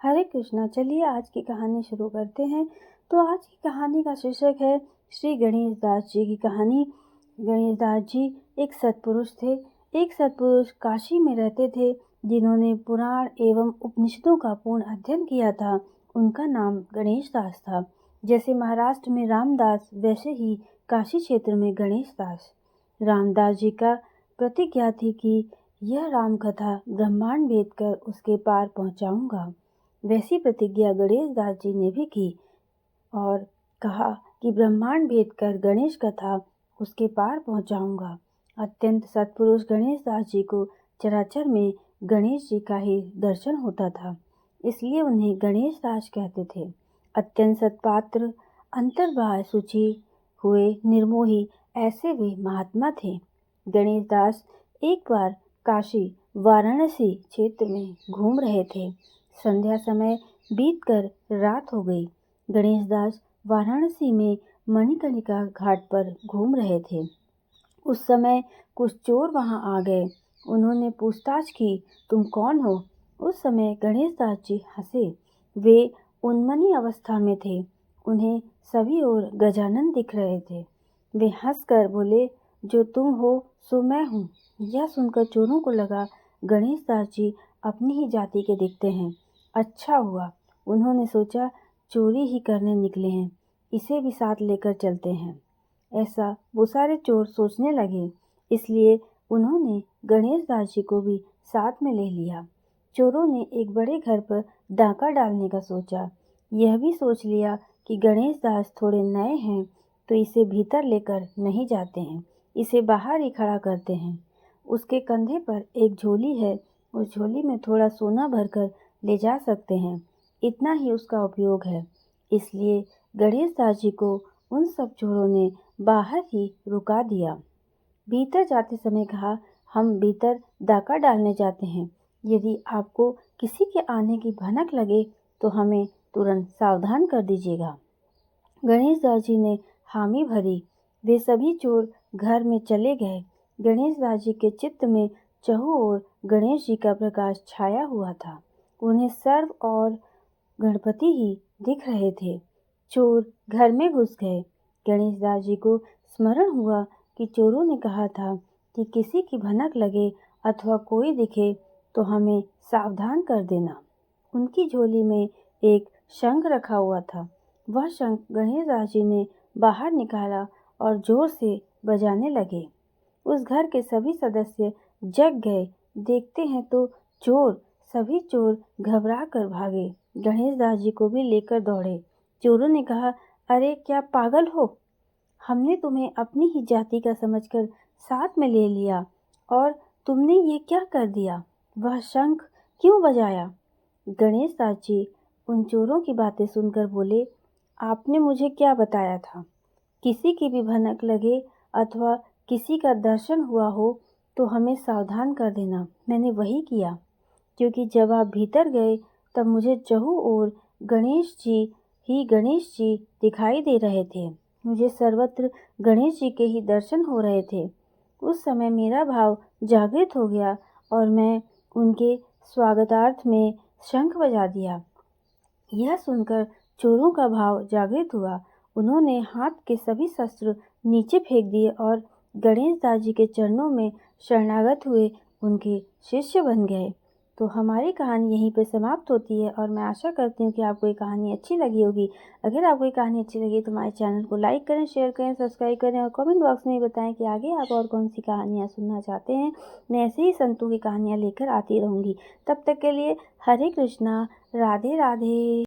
हरे कृष्णा। चलिए आज की कहानी शुरू करते हैं। तो आज की कहानी का शीर्षक है श्री गणेश दास जी की कहानी। गणेश दास जी एक सत्पुरुष थे। एक सत्पुरुष काशी में रहते थे जिन्होंने पुराण एवं उपनिषदों का पूर्ण अध्ययन किया था। उनका नाम गणेश दास था। जैसे महाराष्ट्र में रामदास, वैसे ही काशी क्षेत्र में गणेश दास। रामदास जी का प्रतिज्ञा थी कि यह राम कथा ब्रह्मांड भेद कर उसके पार पहुंचाऊंगा। वैसी प्रतिज्ञा गणेश दास जी ने भी की और कहा कि ब्रह्मांड भेद कर गणेश कथा उसके पार पहुंचाऊंगा। अत्यंत सत्पुरुष गणेश दास जी को चराचर में गणेश जी का ही दर्शन होता था, इसलिए उन्हें गणेश दास कहते थे। अत्यंत सत्पात्र, अंतर्बाह्य शुचि हुए निर्मोही, ऐसे वे महात्मा थे। गणेश दास एक बार काशी वाराणसी क्षेत्र में घूम रहे थे। संध्या समय बीतकर रात हो गई। गणेश दास वाराणसी में मणिकर्णिका घाट पर घूम रहे थे। उस समय कुछ चोर वहां आ गए। उन्होंने पूछताछ की, तुम कौन हो? उस समय गणेश दास जी हंसे। वे उन्मनी अवस्था में थे। उन्हें सभी ओर गजानन दिख रहे थे। वे हंसकर बोले, जो तुम हो सो मैं हूँ। यह सुनकर चोरों को लगा गणेश दास जी अपनी ही जाति के दिखते हैं। अच्छा हुआ, उन्होंने सोचा चोरी ही करने निकले हैं, इसे भी साथ लेकर चलते हैं। ऐसा वो सारे चोर सोचने लगे, इसलिए उन्होंने गणेश दास जी को भी साथ में ले लिया। चोरों ने एक बड़े घर पर डाका डालने का सोचा। यह भी सोच लिया कि गणेश दास थोड़े नए हैं तो इसे भीतर लेकर नहीं जाते हैं, इसे बाहर ही खड़ा करते हैं। उसके कंधे पर एक झोली है, उस झोली में थोड़ा सोना भरकर ले जा सकते हैं, इतना ही उसका उपयोग है। इसलिए गणेश दास जी को उन सब चोरों ने बाहर ही रुका दिया। भीतर जाते समय कहा, हम भीतर डाका डालने जाते हैं। यदि आपको किसी के आने की भनक लगे तो हमें तुरंत सावधान कर दीजिएगा। गणेश दास जी ने हामी भरी। वे सभी चोर घर में चले गए। गणेश दास जी के चित्त में चहुं ओर गणेश जी का प्रकाश छाया हुआ था। उन्हें सर्व और गणपति ही दिख रहे थे। चोर घर में घुस गए। गणेश दास जी को स्मरण हुआ कि चोरों ने कहा था कि किसी की भनक लगे अथवा कोई दिखे तो हमें सावधान कर देना। उनकी झोली में एक शंख रखा हुआ था। वह शंख गणेश दास जी ने बाहर निकाला और जोर से बजाने लगे। उस घर के सभी सदस्य जग गए। देखते हैं तो सभी चोर घबरा कर भागे। गणेश दास जी को भी लेकर दौड़े। चोरों ने कहा, अरे क्या पागल हो? हमने तुम्हें अपनी ही जाति का समझकर साथ में ले लिया और तुमने ये क्या कर दिया? वह शंख क्यों बजाया? गणेश दास जी उन चोरों की बातें सुनकर बोले, आपने मुझे क्या बताया था? किसी की भी भनक लगे अथवा किसी का दर्शन हुआ हो तो हमें सावधान कर देना। मैंने वही किया, क्योंकि जब आप भीतर गए तब मुझे चहुं ओर गणेश जी दिखाई दे रहे थे। मुझे सर्वत्र गणेश जी के ही दर्शन हो रहे थे। उस समय मेरा भाव जागृत हो गया और मैं उनके स्वागतार्थ में शंख बजा दिया। यह सुनकर चोरों का भाव जागृत हुआ। उन्होंने हाथ के सभी शस्त्र नीचे फेंक दिए और गणेश दास जी के चरणों में शरणागत हुए उनके शिष्य बन गए। तो हमारी कहानी यहीं पे समाप्त होती है और मैं आशा करती हूँ कि आपको ये कहानी अच्छी लगी होगी। अगर आपको ये कहानी अच्छी लगी तो हमारे चैनल को लाइक करें, शेयर करें, सब्सक्राइब करें और कमेंट बॉक्स में बताएं कि आगे आप और कौन सी कहानियाँ सुनना चाहते हैं। मैं ऐसे ही संतों की कहानियाँ लेकर आती रहूँगी। तब तक के लिए हरे कृष्णा, राधे राधे।